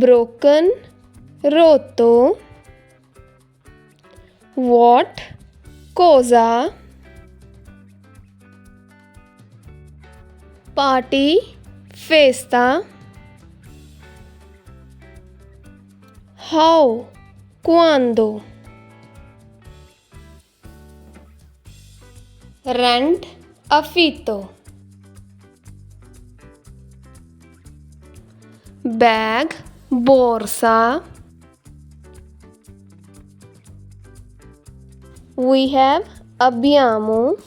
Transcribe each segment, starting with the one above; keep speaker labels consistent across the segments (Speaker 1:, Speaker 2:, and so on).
Speaker 1: broken, rotto. What, cosa. Party, festa. How, quando. Rent, affitto. Bag, borsa. We have abbiamo.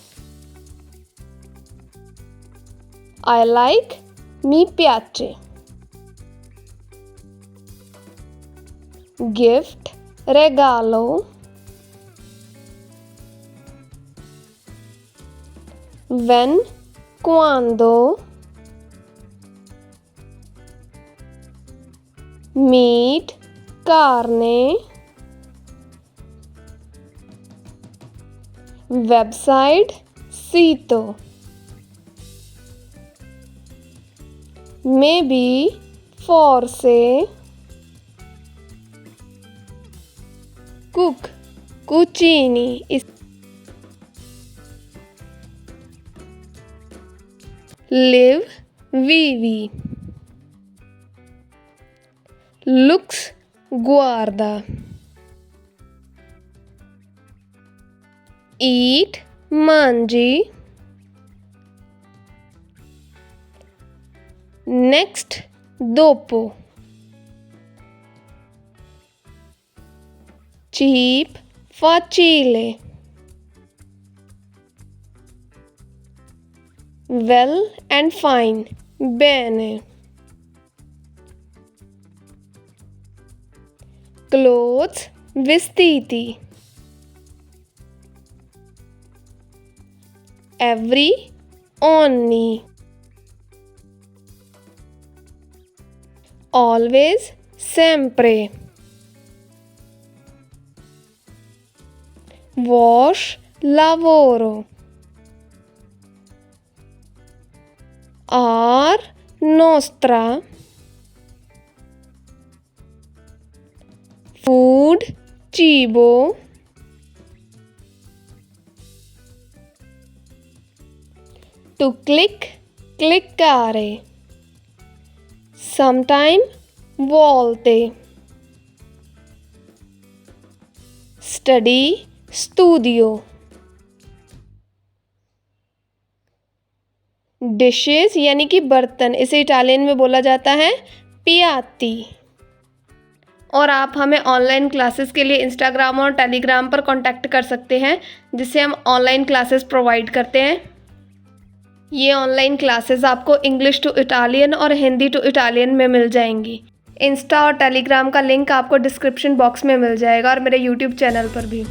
Speaker 1: I like, mi piace. Gift, regalo. When, quando. Meat, carne. Website, sito. Maybe, forse. Cook, cucini. Live, vivi. Looks, guarda. Eat, mangi. Next, dopo. Cheap, facile. Well and fine, bene. Clothes, vestiti. Every, ogni. Always, sempre. Wash, lavoro. Our, nostra. Food, cibo. To click, cliccare. Sometime, volte. Study, studio. Dishes यानी कि बर्तन, इसे Italian में बोला जाता है पियाती। और आप हमें ऑनलाइन क्लासेस के लिए इंस्टाग्राम और टेलीग्राम पर कांटेक्ट कर सकते हैं, जिससे हम ऑनलाइन क्लासेस प्रोवाइड करते हैं। ये ऑनलाइन क्लासेस आपको इंग्लिश टू इटालियन और हिंदी टू इटालियन में मिल जाएंगी। इंस्टा और टेलीग्राम का लिंक आपको डिस्क्रिप्शन बॉक्स में मिल जाएगा और मेरे यूट्यूब चैनल पर भी।